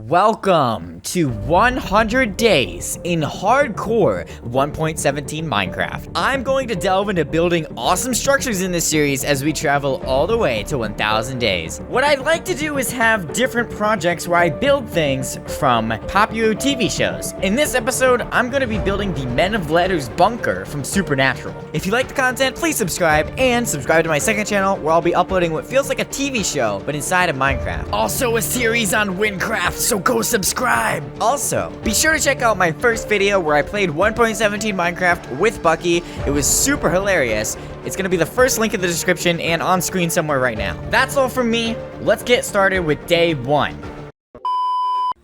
Welcome to 100 days in hardcore 1.17 Minecraft. I'm going to delve into building awesome structures in this series as we travel all the way to 1000 days. What I'd like to do is have different projects where I build things from popular TV shows. In this episode, I'm going to be building the Men of Letters bunker from Supernatural. If you like the content, please subscribe and subscribe to my second channel where I'll be uploading what feels like a TV show but inside of Minecraft. Also a series on Windcraft, so go subscribe! Also, be sure to check out my first video where I played 1.17 Minecraft with Bucky. It was super hilarious. It's gonna be the first link in the description and on screen somewhere right now. That's all from me. Let's get started with day 1.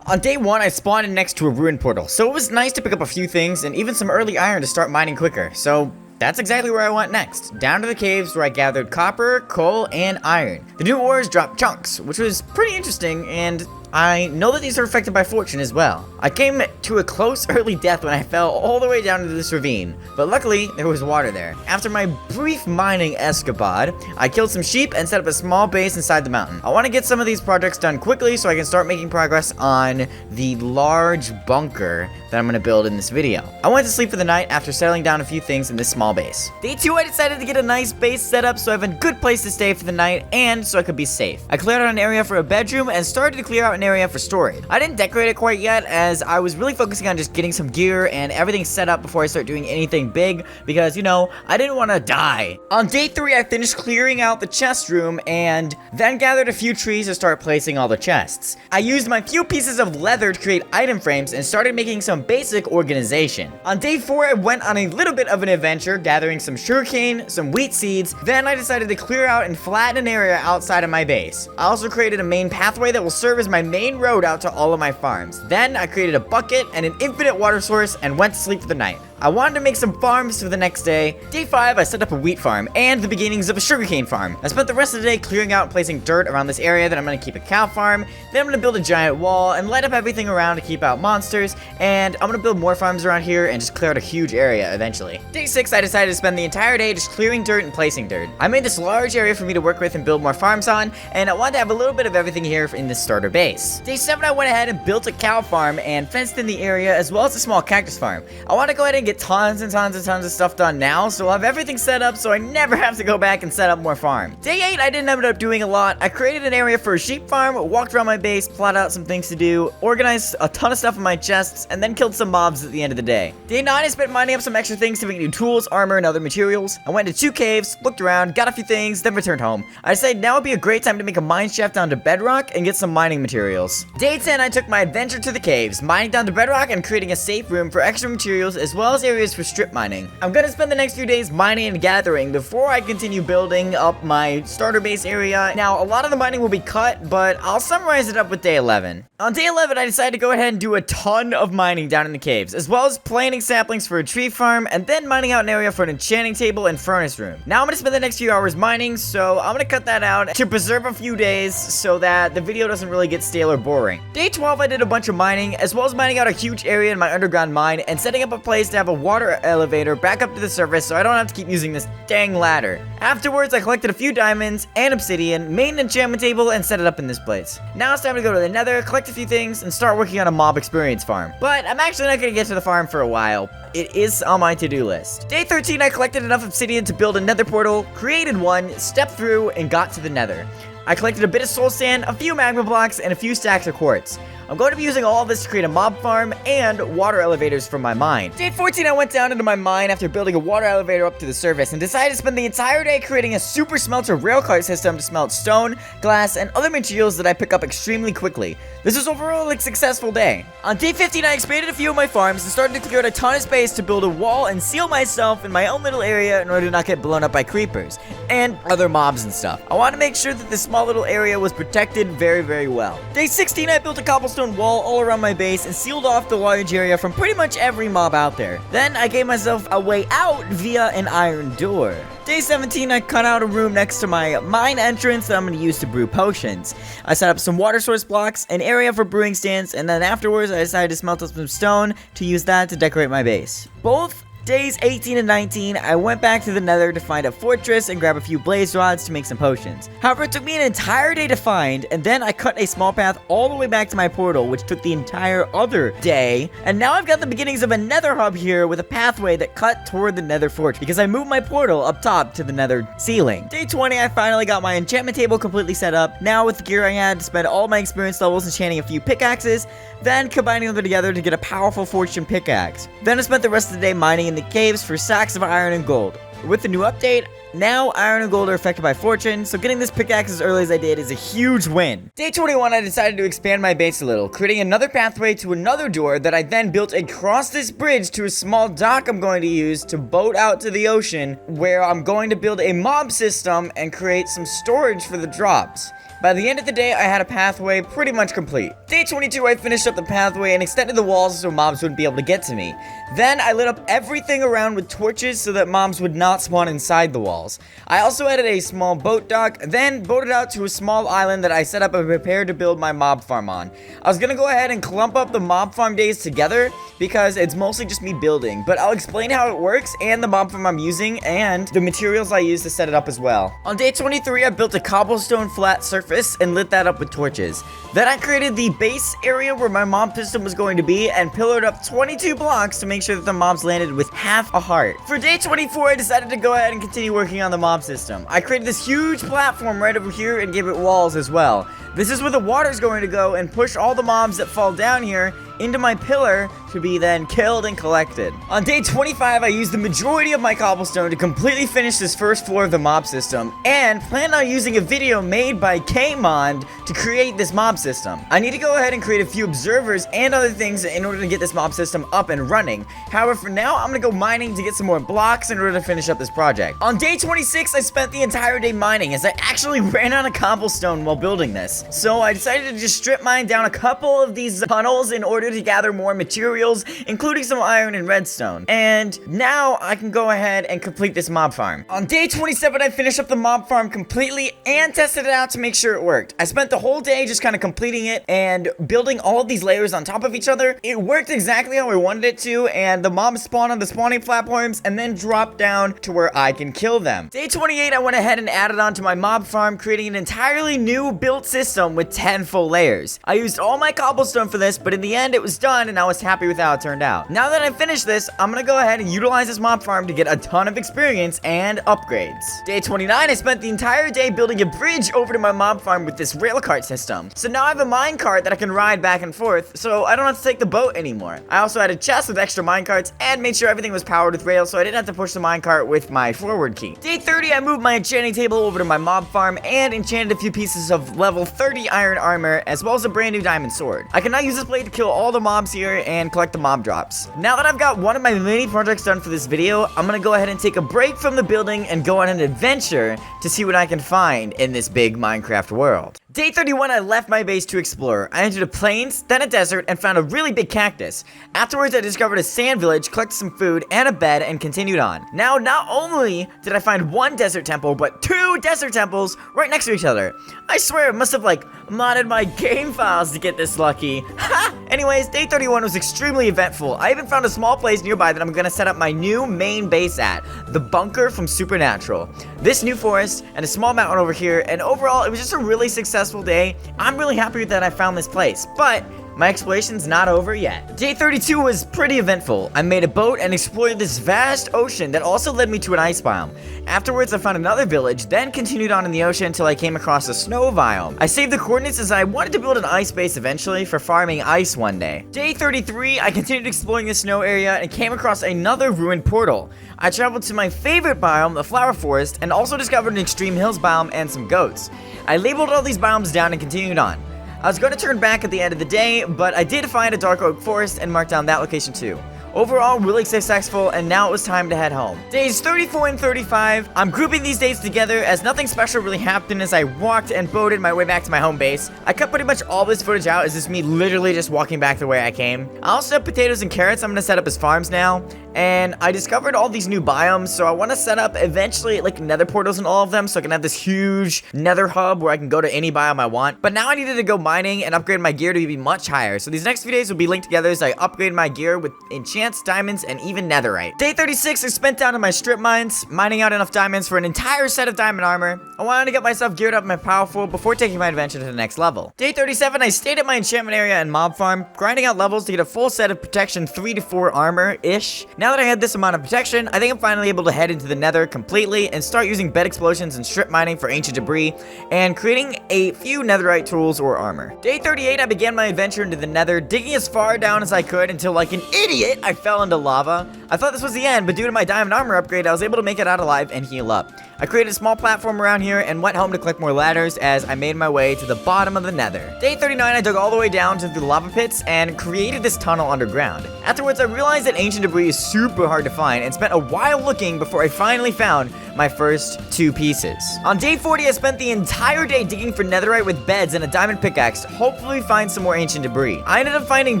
On day 1, I spawned in next to a ruin portal, so it was nice to pick up a few things and even some early iron to start mining quicker. So that's exactly where I went next, down to the caves where I gathered copper, coal, and iron. The new ores dropped chunks, which was pretty interesting, and I know that these are affected by fortune as well. I came to a close early death when I fell all the way down into this ravine, but luckily there was water there. After my brief mining escapade, I killed some sheep and set up a small base inside the mountain. I want to get some of these projects done quickly so I can start making progress on the large bunker that I'm going to build in this video. I went to sleep for the night after settling down a few things in this small base. Day 2, I decided to get a nice base set up so I have a good place to stay for the night and so I could be safe. I cleared out an area for a bedroom and started to clear out an area for storage. I didn't decorate it quite yet as I was really focusing on just getting some gear and everything set up before I start doing anything big because, you know, I didn't want to die. On day 3, I finished clearing out the chest room and then gathered a few trees to start placing all the chests. I used my few pieces of leather to create item frames and started making some basic organization. On day 4, I went on a little bit of an adventure, gathering some sugarcane, some wheat seeds. Then I decided to clear out and flatten an area outside of my base. I also created a main pathway that will serve as my main road out to all of my farms. Then I created a bucket and an infinite water source and went to sleep for the night. I wanted to make some farms for the next day. Day 5, I set up a wheat farm and the beginnings of a sugarcane farm. I spent the rest of the day clearing out and placing dirt around this area that I'm going to keep a cow farm. Then I'm going to build a giant wall and light up everything around to keep out monsters. And I'm going to build more farms around here and just clear out a huge area eventually. Day 6, I decided to spend the entire day just clearing dirt and placing dirt. I made this large area for me to work with and build more farms on, and I wanted to have a little bit of everything here in this starter base. Day 7, I went ahead and built a cow farm and fenced in the area as well as a small cactus farm. I want to go ahead and get tons of stuff done now, so I'll have everything set up so I never have to go back and set up more farm. Day 8, I didn't end up doing a lot. I created an area for a sheep farm, walked around my base, plotted out some things to do, organized a ton of stuff in my chests, and then killed some mobs at the end of the day. Day 9, I spent mining up some extra things to make new tools, armor, and other materials. I went to 2 caves, looked around, got a few things, then returned home. I decided now would be a great time to make a mine shaft down to bedrock and get some mining materials. Day 10, I took my adventure to the caves, mining down to bedrock and creating a safe room for extra materials as well as areas for strip mining. I'm gonna spend the next few days mining and gathering before I continue building up my starter base area. Now, a lot of the mining will be cut, but I'll summarize it up with day 11. On day 11, I decided to go ahead and do a ton of mining down in the caves, as well as planting saplings for a tree farm, and then mining out an area for an enchanting table and furnace room. Now I'm gonna spend the next few hours mining, so I'm gonna cut that out to preserve a few days so that the video doesn't really get stale or boring. Day 12, I did a bunch of mining, as well as mining out a huge area in my underground mine, and setting up a place to have a water elevator back up to the surface so I don't have to keep using this dang ladder. Afterwards, I collected a few diamonds and obsidian, made an enchantment table, and set it up in this place. Now it's time to go to the Nether, collect a few things, and start working on a mob experience farm. But I'm actually not going to get to the farm for a while. It is on my to-do list. Day 13, I collected enough obsidian to build a nether portal, created one, stepped through, and got to the Nether. I collected a bit of soul sand, a few magma blocks, and a few stacks of quartz. I'm going to be using all of this to create a mob farm and water elevators from my mine. Day 14, I went down into my mine after building a water elevator up to the surface and decided to spend the entire day creating a super smelter railcart system to smelt stone, glass, and other materials that I pick up extremely quickly. This was overall a successful day. On day 15, I expanded a few of my farms and started to clear out a ton of space to build a wall and seal myself in my own little area in order to not get blown up by creepers and other mobs and stuff. I wanted to make sure that this small little area was protected very, very well. Day 16, I built a cobblestone wall all around my base and sealed off the large area from pretty much every mob out there. Then I gave myself a way out via an iron door. Day 17, I cut out a room next to my mine entrance that I'm going to use to brew potions. I set up some water source blocks, an area for brewing stands, and then afterwards I decided to smelt up some stone to use that to decorate my base. Both Days 18 and 19, I went back to the Nether to find a fortress and grab a few blaze rods to make some potions. However, it took me an entire day to find, and then I cut a small path all the way back to my portal, which took the entire other day. And now I've got the beginnings of a Nether hub here with a pathway that cut toward the Nether fortress because I moved my portal up top to the Nether ceiling. Day 20, I finally got my enchantment table completely set up. Now with the gear I had to spend all my experience levels enchanting a few pickaxes, then combining them together to get a powerful fortune pickaxe. Then I spent the rest of the day mining in the caves for sacks of iron and gold. With the new update, now iron and gold are affected by fortune, so getting this pickaxe as early as I did is a huge win. Day 21, I decided to expand my base a little, creating another pathway to another door that I then built across this bridge to a small dock I'm going to use to boat out to the ocean, where I'm going to build a mob system and create some storage for the drops. By the end of the day, I had a pathway pretty much complete. Day 22, I finished up the pathway and extended the walls so mobs wouldn't be able to get to me. Then I lit up everything around with torches so that mobs would not spawn inside the walls. I also added a small boat dock, then boated out to a small island that I set up and prepared to build my mob farm on. I was gonna go ahead and clump up the mob farm days together because it's mostly just me building, but I'll explain how it works and the mob farm I'm using and the materials I use to set it up as well. On day 23, I built a cobblestone flat surface and lit that up with torches. Then I created the base area where my mob system was going to be and pillared up 22 blocks to make sure that the mobs landed with half a heart. For day 24, I decided to go ahead and continue working on the mob system. I created this huge platform right over here and gave it walls as well. This is where the water's going to go and push all the mobs that fall down here into my pillar to be then killed and collected. On day 25, I used the majority of my cobblestone to completely finish this first floor of the mob system and plan on using a video made by Kmond to create this mob system. I need to go ahead and create a few observers and other things in order to get this mob system up and running. However, for now, I'm gonna go mining to get some more blocks in order to finish up this project. On day 26, I spent the entire day mining as I actually ran out of cobblestone while building this. So I decided to just strip mine down a couple of these tunnels in order to gather more materials, including some iron and redstone. And now I can go ahead and complete this mob farm. On day 27, I finished up the mob farm completely and tested it out to make sure it worked. I spent the whole day just kind of completing it and building all of these layers on top of each other. It worked exactly how I wanted it to, and the mobs spawn on the spawning platforms and then drop down to where I can kill them. Day 28, I went ahead and added on to my mob farm, creating an entirely new built system with 10 full layers. I used all my cobblestone for this, but in the end, it was done and I was happy with how it turned out. Now that I've finished this, I'm gonna go ahead and utilize this mob farm to get a ton of experience and upgrades. Day 29, I spent the entire day building a bridge over to my mob farm with this rail cart system. So now I have a mine cart that I can ride back and forth, so I don't have to take the boat anymore. I also had a chest with extra mine carts and made sure everything was powered with rails so I didn't have to push the mine cart with my forward key. Day 30, I moved my enchanting table over to my mob farm and enchanted a few pieces of level 30 iron armor as well as a brand new diamond sword. I can now use this blade to kill all the mobs here and collect the mob drops. Now that I've got one of my mini projects done for this video, I'm gonna go ahead and take a break from the building and go on an adventure to see what I can find in this big Minecraft world. Day 31, I left my base to explore. I entered a plains, then a desert, and found a really big cactus. Afterwards, I discovered a sand village, collected some food and a bed, and continued on. Now, not only did I find one desert temple, but 2 desert temples right next to each other. I swear, it must have, modded my game files to get this lucky. Ha! Anyways, day 31 was extremely eventful. I even found a small place nearby that I'm gonna set up my new main base at, the bunker from Supernatural. This new forest, and a small mountain over here, and overall, it was just a really successful day. I'm really happy that I found this place, but my exploration's not over yet. Day 32 was pretty eventful. I made a boat and explored this vast ocean that also led me to an ice biome. Afterwards, I found another village, then continued on in the ocean until I came across a snow biome. I saved the coordinates as I wanted to build an ice base eventually for farming ice one day. Day 33, I continued exploring the snow area and came across another ruined portal. I traveled to my favorite biome, the flower forest, and also discovered an extreme hills biome and some goats. I labeled all these biomes down and continued on. I was going to turn back at the end of the day, but I did find a dark oak forest and marked down that location too. Overall, really successful, and now it was time to head home. Days 34 and 35, I'm grouping these days together as nothing special really happened as I walked and boated my way back to my home base. I cut pretty much all this footage out as this is me literally just walking back the way I came. I also have potatoes and carrots I'm gonna set up as farms now, and I discovered all these new biomes, so I want to set up eventually nether portals in all of them so I can have this huge nether hub where I can go to any biome I want. But now I needed to go mining and upgrade my gear to be much higher, so these next few days will be linked together as I upgrade my gear with enchantments enhanced diamonds, and even netherite. Day 36 I spent down in my strip mines, mining out enough diamonds for an entire set of diamond armor. I wanted to get myself geared up and powerful before taking my adventure to the next level. Day 37 I stayed at my enchantment area and mob farm, grinding out levels to get a full set of protection 3 to 4 armor-ish. Now that I had this amount of protection, I think I'm finally able to head into the nether completely and start using bed explosions and strip mining for ancient debris, and creating a few netherite tools or armor. Day 38 I began my adventure into the nether, digging as far down as I could until, like an idiot, I fell into lava. I thought this was the end, but due to my diamond armor upgrade, I was able to make it out alive and heal up. I created a small platform around here and went home to collect more ladders as I made my way to the bottom of the nether. Day 39 I dug all the way down to the lava pits and created this tunnel underground. Afterwards I realized that ancient debris is super hard to find and spent a while looking before I finally found my first 2 pieces. On day 40 I spent the entire day digging for netherite with beds and a diamond pickaxe to hopefully find some more ancient debris. I ended up finding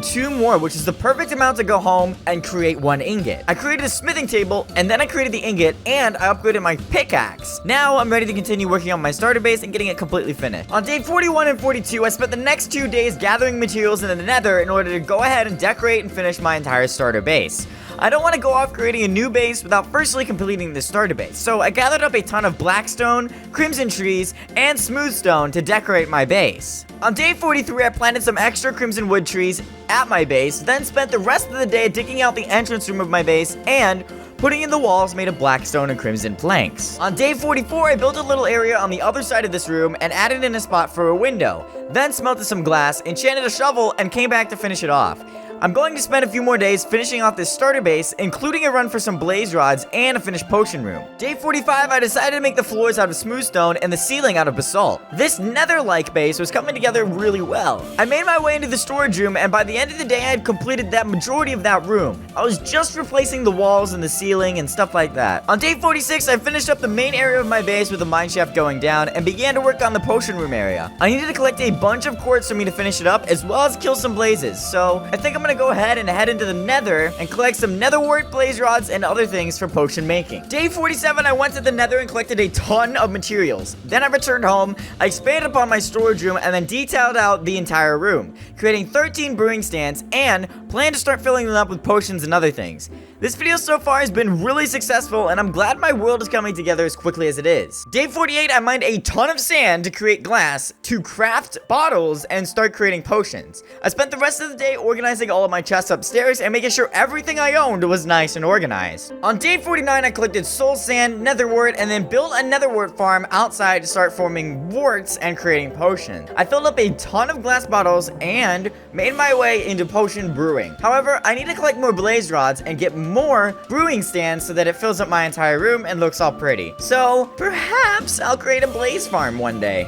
2 more, which is the perfect amount to go home and create 1 ingot. I created a smithing table and then I created the ingot and I upgraded my pickaxe. Now I'm ready to continue working on my starter base and getting it completely finished. On day 41 and 42 I spent the next 2 days gathering materials in the nether in order to go ahead and decorate and finish my entire starter base. I don't want to go off creating a new base without firstly completing the starter base, so I gathered up a ton of blackstone, crimson trees, and smooth stone to decorate my base. On day 43 I planted some extra crimson wood trees at my base, then spent the rest of the day digging out the entrance room of my base and putting in the walls made of blackstone and crimson planks. On day 44 I built a little area on the other side of this room and added in a spot for a window, then smelted some glass, enchanted a shovel, and came back to finish it off. I'm going to spend a few more days finishing off this starter base, including a run for some blaze rods and a finished potion room. Day 45, I decided to make the floors out of smooth stone and the ceiling out of basalt. This nether-like base was coming together really well. I made my way into the storage room, and by the end of the day, I had completed that majority of that room. I was just replacing the walls and the ceiling and stuff like that. On day 46, I finished up the main area of my base with the mine shaft going down and began to work on the potion room area. I needed to collect a bunch of quartz for me to finish it up, as well as kill some blazes, so I think I'm gonna go ahead and head into the nether and collect some nether wart, blaze rods, and other things for potion making. Day 47, I went to the nether and collected a ton of materials. Then I returned home, I expanded upon my storage room, and then detailed out the entire room, creating 13 brewing stands, and plan to start filling them up with potions and other things. This video so far has been really successful, and I'm glad my world is coming together as quickly as it is. Day 48, I mined a ton of sand to create glass, to craft bottles, and start creating potions. I spent the rest of the day organizing all of my chests upstairs and making sure everything I owned was nice and organized. On day 49, I collected soul sand, nether wart, and then built a nether wart farm outside to start forming warts and creating potions. I filled up a ton of glass bottles and made my way into potion brewing. However, I need to collect more blaze rods and get more brewing stands so that it fills up my entire room and looks all pretty. So perhaps I'll create a blaze farm one day.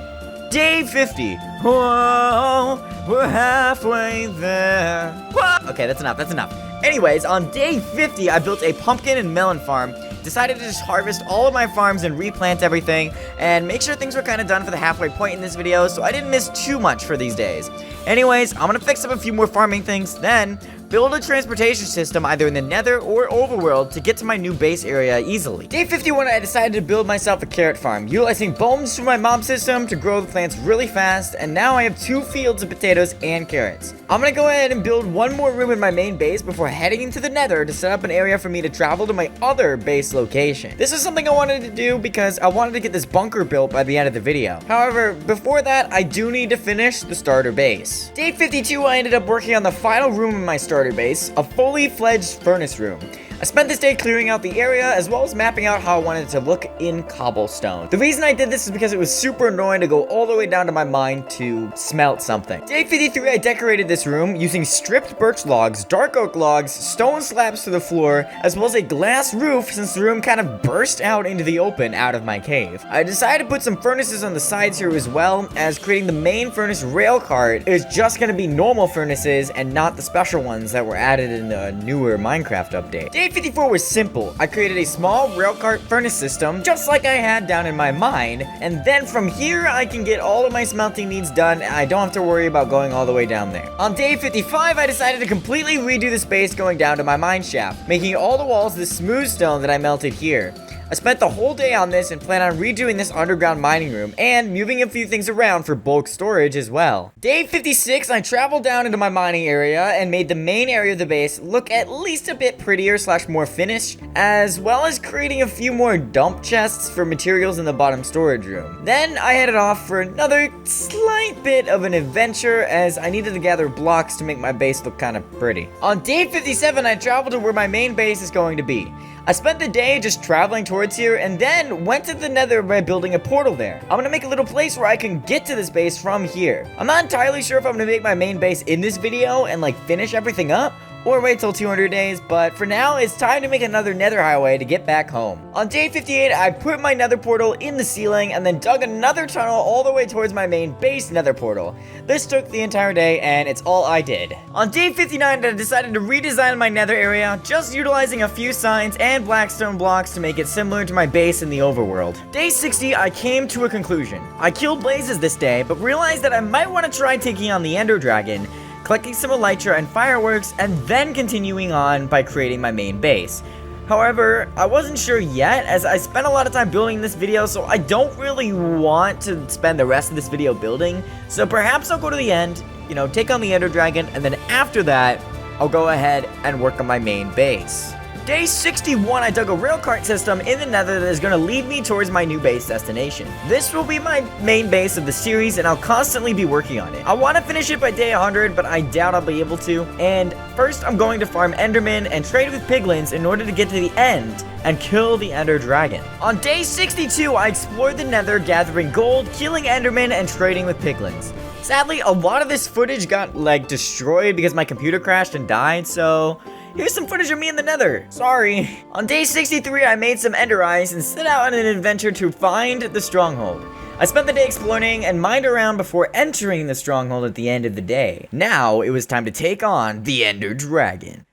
Day 50. Whoa, we're halfway there. Whoa. Okay, that's enough. Anyways, on day 50, I built a pumpkin and melon farm. Decided to just harvest all of my farms and replant everything and make sure things were kind of done for the halfway point in this video, so I didn't miss too much for these days. Anyways, I'm gonna fix up a few more farming things, then build a transportation system either in the nether or overworld to get to my new base area easily. Day 51, I decided to build myself a carrot farm, utilizing bones from my mob system to grow the plants really fast, and now I have 2 fields of potatoes and carrots. I'm gonna go ahead and build one more room in my main base before heading into the nether to set up an area for me to travel to my other base location. This is something I wanted to do because I wanted to get this bunker built by the end of the video. However, before that, I do need to finish the starter base. Day 52, I ended up working on the final room in my starter base, a fully fledged furnace room. I spent this day clearing out the area as well as mapping out how I wanted it to look in cobblestone. The reason I did this is because it was super annoying to go all the way down to my mine to smelt something. Day 53, I decorated this room using stripped birch logs, dark oak logs, stone slabs to the floor, as well as a glass roof since the room kind of burst out into the open out of my cave. I decided to put some furnaces on the sides here as well, as creating the main furnace rail cart is just going to be normal furnaces and not the special ones that were added in the newer Minecraft update. Day 54 was simple. I created a small railcart furnace system, just like I had down in my mine, and then from here I can get all of my smelting needs done and I don't have to worry about going all the way down there. On day 55, I decided to completely redo the space going down to my mine shaft, making all the walls this smooth stone that I melted here. I spent the whole day on this and plan on redoing this underground mining room and moving a few things around for bulk storage as well. Day 56, I traveled down into my mining area and made the main area of the base look at least a bit prettier / more finished, as well as creating a few more dump chests for materials in the bottom storage room. Then I headed off for another slight bit of an adventure as I needed to gather blocks to make my base look kind of pretty. On day 57, I traveled to where my main base is going to be. I spent the day just traveling towards here and then went to the Nether by building a portal there. I'm gonna make a little place where I can get to this base from here. I'm not entirely sure if I'm gonna make my main base in this video and like finish everything up, or wait till 200 days, but for now, it's time to make another Nether highway to get back home. On day 58, I put my Nether portal in the ceiling and then dug another tunnel all the way towards my main base Nether portal. This took the entire day, and it's all I did. On day 59, I decided to redesign my Nether area, just utilizing a few signs and blackstone blocks to make it similar to my base in the overworld. Day 60, I came to a conclusion. I killed blazes this day, but realized that I might want to try taking on the Ender Dragon, collecting some elytra and fireworks, and then continuing on by creating my main base. However, I wasn't sure yet, as I spent a lot of time building this video, so I don't really want to spend the rest of this video building, so perhaps I'll go to the end, take on the Ender Dragon, and then after that, I'll go ahead and work on my main base. Day 61, I dug a railcart system in the Nether that is going to lead me towards my new base destination. This will be my main base of the series, and I'll constantly be working on it. I want to finish it by day 100, but I doubt I'll be able to. And first, I'm going to farm Endermen and trade with piglins in order to get to the end and kill the Ender Dragon. On day 62, I explored the Nether, gathering gold, killing Endermen, and trading with piglins. Sadly, a lot of this footage got, destroyed because my computer crashed and died, so here's some footage of me in the Nether. Sorry. On day 63, I made some ender eyes and set out on an adventure to find the Stronghold. I spent the day exploring and mined around before entering the Stronghold at the end of the day. Now, it was time to take on the Ender Dragon.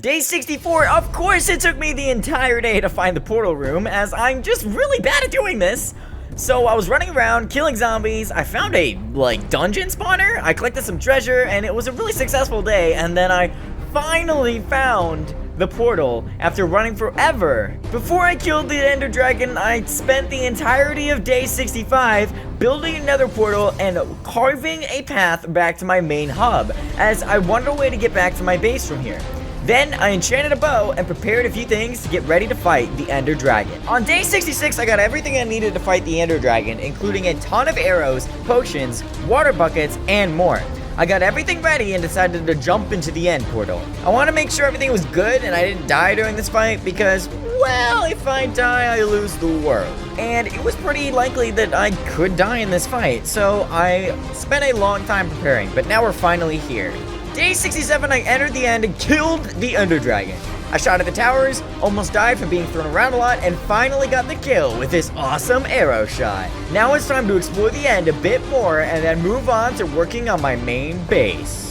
Day 64, of course it took me the entire day to find the portal room, as I'm just really bad at doing this. So I was running around, killing zombies, I found a, dungeon spawner, I collected some treasure, and it was a really successful day, and then I finally found the portal after running forever. Before I killed the Ender Dragon, I spent the entirety of day 65 building another portal and carving a path back to my main hub, as I wanted a way to get back to my base from here. Then, I enchanted a bow and prepared a few things to get ready to fight the Ender Dragon. On day 66, I got everything I needed to fight the Ender Dragon, including a ton of arrows, potions, water buckets, and more. I got everything ready and decided to jump into the end portal. I want to make sure everything was good and I didn't die during this fight because, well, if I die, I lose the world. And it was pretty likely that I could die in this fight, so I spent a long time preparing, but now we're finally here. Day 67, I entered the end and killed the Ender Dragon. I shot at the towers, almost died from being thrown around a lot, and finally got the kill with this awesome arrow shot. Now it's time to explore the end a bit more and then move on to working on my main base.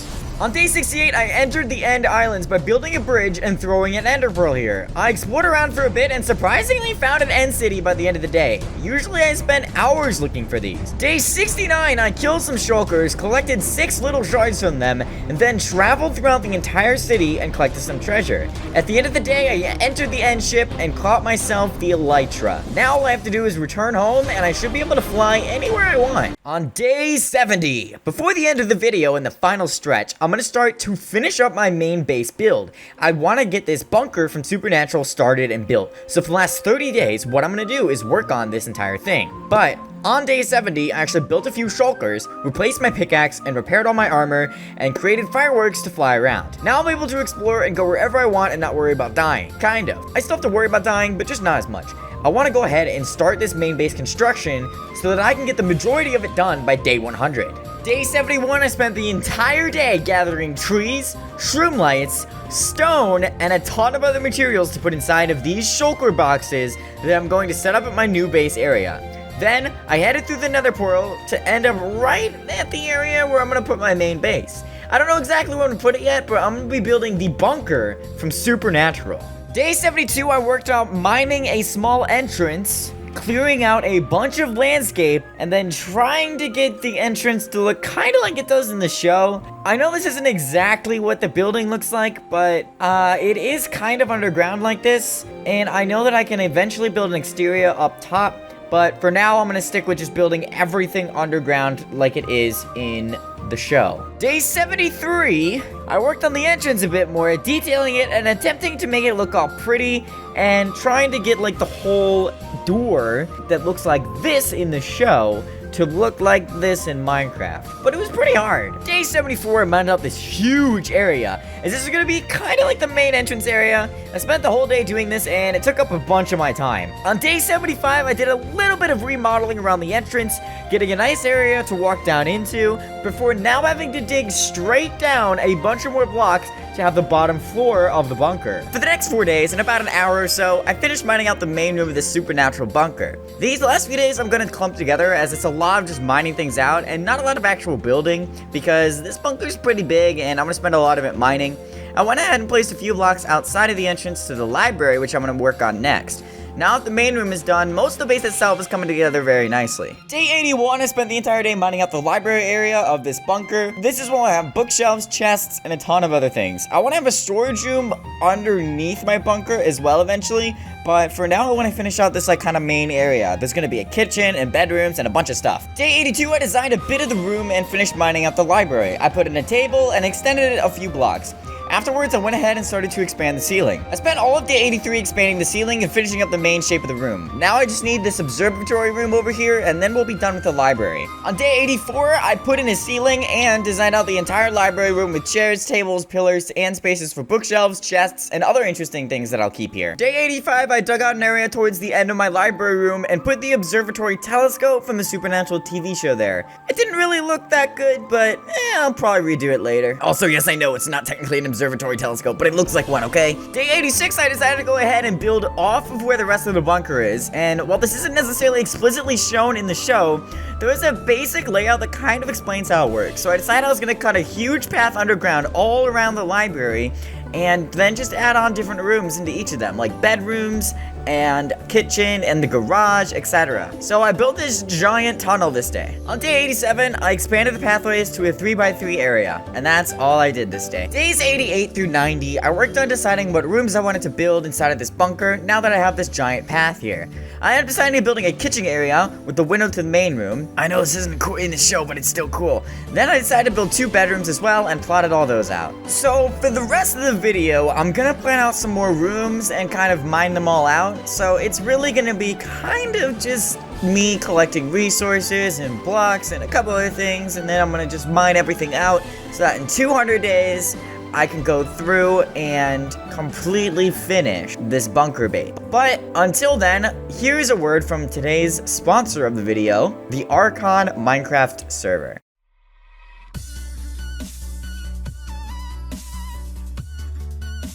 On day 68, I entered the End Islands by building a bridge and throwing an ender pearl here. I explored around for a bit and surprisingly found an end city by the end of the day. Usually I spend hours looking for these. Day 69, I killed some shulkers, collected 6 little shards from them, and then traveled throughout the entire city and collected some treasure. At the end of the day, I entered the end ship and caught myself the elytra. Now all I have to do is return home and I should be able to fly anywhere I want. On day 70, before the end of the video in the final stretch, I'm going to start to finish up my main base build. I want to get this bunker from Supernatural started and built. So for the last 30 days, what I'm going to do is work on this entire thing. But on day 70, I actually built a few shulkers, replaced my pickaxe, and repaired all my armor, and created fireworks to fly around. Now I'm able to explore and go wherever I want and not worry about dying. Kind of. I still have to worry about dying, but just not as much. I want to go ahead and start this main base construction so that I can get the majority of it done by day 100. Day 71, I spent the entire day gathering trees, shroom lights, stone, and a ton of other materials to put inside of these shulker boxes that I'm going to set up at my new base area. Then, I headed through the Nether portal to end up right at the area where I'm going to put my main base. I don't know exactly where I'm going to put it yet, but I'm going to be building the bunker from Supernatural. Day 72, I worked out mining a small entrance, clearing out a bunch of landscape and then trying to get the entrance to look kind of like it does in the show. I know this isn't exactly what the building looks like, but it is kind of underground like this, and I know that I can eventually build an exterior up top, but for now I'm gonna stick with just building everything underground like it is in the show. Day 73, I worked on the entrance a bit more, detailing it and attempting to make it look all pretty and trying to get like the whole door that looks like this in the show to look like this in Minecraft. But it was pretty hard. Day 74, I mined out this huge area, as this is gonna be kind of like the main entrance area. I spent the whole day doing this, and it took up a bunch of my time. On day 75, I did a little bit of remodeling around the entrance, getting a nice area to walk down into, before now having to dig straight down a bunch of more blocks to have the bottom floor of the bunker. For the next 4 days, in about an hour or so, I finished mining out the main room of this supernatural bunker. These last few days I'm gonna clump together, as it's a lot of just mining things out and not a lot of actual building, because this bunker's pretty big and I'm gonna spend a lot of it mining. I went ahead and placed a few blocks outside of the entrance to the library, which I'm gonna work on next. Now that the main room is done, most of the base itself is coming together very nicely. Day 81, I spent the entire day mining out the library area of this bunker. This is where I have bookshelves, chests, and a ton of other things. I want to have a storage room underneath my bunker as well eventually, but for now I want to finish out this like kind of main area. There's going to be a kitchen and bedrooms and a bunch of stuff. Day 82, I designed a bit of the room and finished mining out the library. I put in a table and extended it a few blocks. Afterwards, I went ahead and started to expand the ceiling. I spent all of day 83 expanding the ceiling and finishing up the main shape of the room. Now I just need this observatory room over here, and then we'll be done with the library. On day 84, I put in a ceiling and designed out the entire library room with chairs, tables, pillars, and spaces for bookshelves, chests, and other interesting things that I'll keep here. Day 85, I dug out an area towards the end of my library room and put the observatory telescope from the Supernatural TV show there. It didn't really look that good, but I'll probably redo it later. Also, yes, I know it's not technically an observatory telescope, but it looks like one, okay? Day 86, I decided to go ahead and build off of where the rest of the bunker is, and while this isn't necessarily explicitly shown in the show, there is a basic layout that kind of explains how it works. So I decided I was gonna cut a huge path underground all around the library, and then just add on different rooms into each of them, like bedrooms and kitchen and the garage, etc. So I built this giant tunnel this day. On day 87, I expanded the pathways to a 3x3 area, and that's all I did this day. Days 88 through 90, I worked on deciding what rooms I wanted to build inside of this bunker now that I have this giant path here. I ended up deciding on building a kitchen area with the window to the main room. I know this isn't cool in the show, but it's still cool. Then I decided to build 2 bedrooms as well and plotted all those out. So for the rest of the video, I'm gonna plan out some more rooms and kind of mine them all out. So it's really gonna be kind of just me collecting resources and blocks and a couple other things, and then I'm gonna just mine everything out so that in 200 days I can go through and completely finish this bunker base. But until then, here's a word from today's sponsor of the video, the Archon Minecraft server.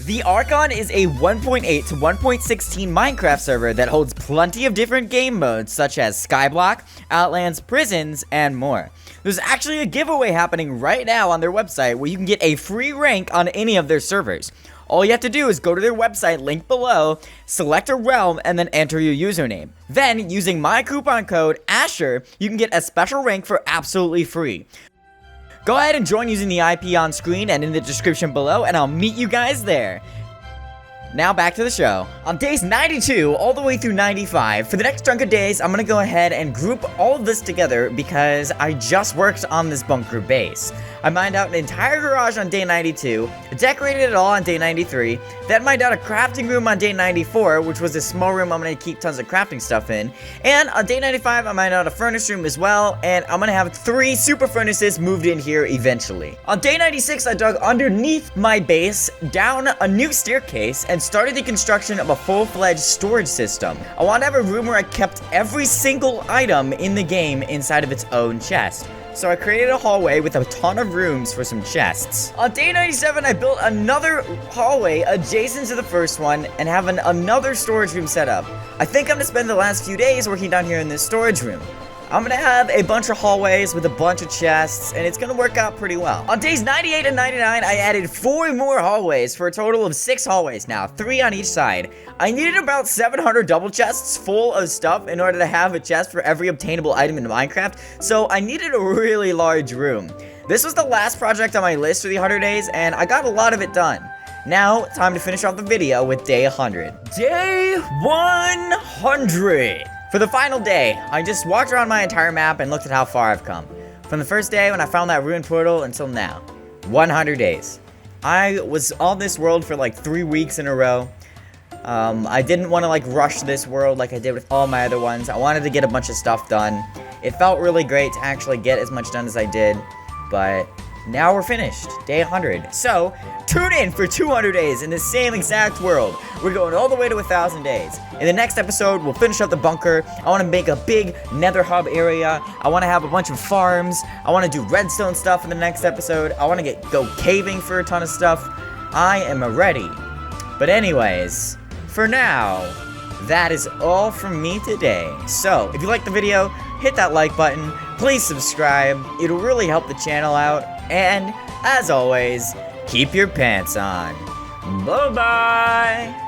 The Archon is a 1.8 to 1.16 Minecraft server that holds plenty of different game modes such as Skyblock, Outlands, Prisons, and more. There's actually a giveaway happening right now on their website where you can get a free rank on any of their servers. All you have to do is go to their website, link below, select a realm, and then enter your username. Then, using my coupon code, Asher, you can get a special rank for absolutely free. Go ahead and join using the IP on screen and in the description below, and I'll meet you guys there. Now back to the show. On days 92 all the way through 95, for the next chunk of days, I'm gonna go ahead and group all of this together because I just worked on this bunker base. I mined out an entire garage on day 92, decorated it all on day 93, then mined out a crafting room on day 94, which was a small room I'm gonna keep tons of crafting stuff in, and on day 95, I mined out a furnace room as well, and I'm gonna have 3 super furnaces moved in here eventually. On day 96, I dug underneath my base, down a new staircase, and started the construction of a full-fledged storage system. I want to have a room where I kept every single item in the game inside of its own chest. So I created a hallway with a ton of rooms for some chests. On day 97, I built another hallway adjacent to the first one and have another storage room set up. I think I'm gonna spend the last few days working down here in this storage room. I'm gonna have a bunch of hallways with a bunch of chests, and it's gonna work out pretty well. On days 98 and 99, I added 4 more hallways for a total of 6 hallways now, 3 on each side. I needed about 700 double chests full of stuff in order to have a chest for every obtainable item in Minecraft, so I needed a really large room. This was the last project on my list for the 100 days, and I got a lot of it done. Now, time to finish off the video with day 100. Day 100! For the final day, I just walked around my entire map and looked at how far I've come. From the first day when I found that ruined portal until now. 100 days. I was on this world for like 3 weeks in a row. I didn't want to like rush this world like I did with all my other ones. I wanted to get a bunch of stuff done. It felt really great to actually get as much done as I did. But now we're finished. Day 100. So, tune in for 200 days in the same exact world. We're going all the way to 1,000 days. In the next episode, we'll finish up the bunker. I want to make a big nether hub area. I want to have a bunch of farms. I want to do redstone stuff in the next episode. I want to go caving for a ton of stuff. I am ready. But anyways, for now, that is all from me today. So, if you liked the video, hit that like button. Please subscribe. It'll really help the channel out. And, as always, keep your pants on. Bye-bye!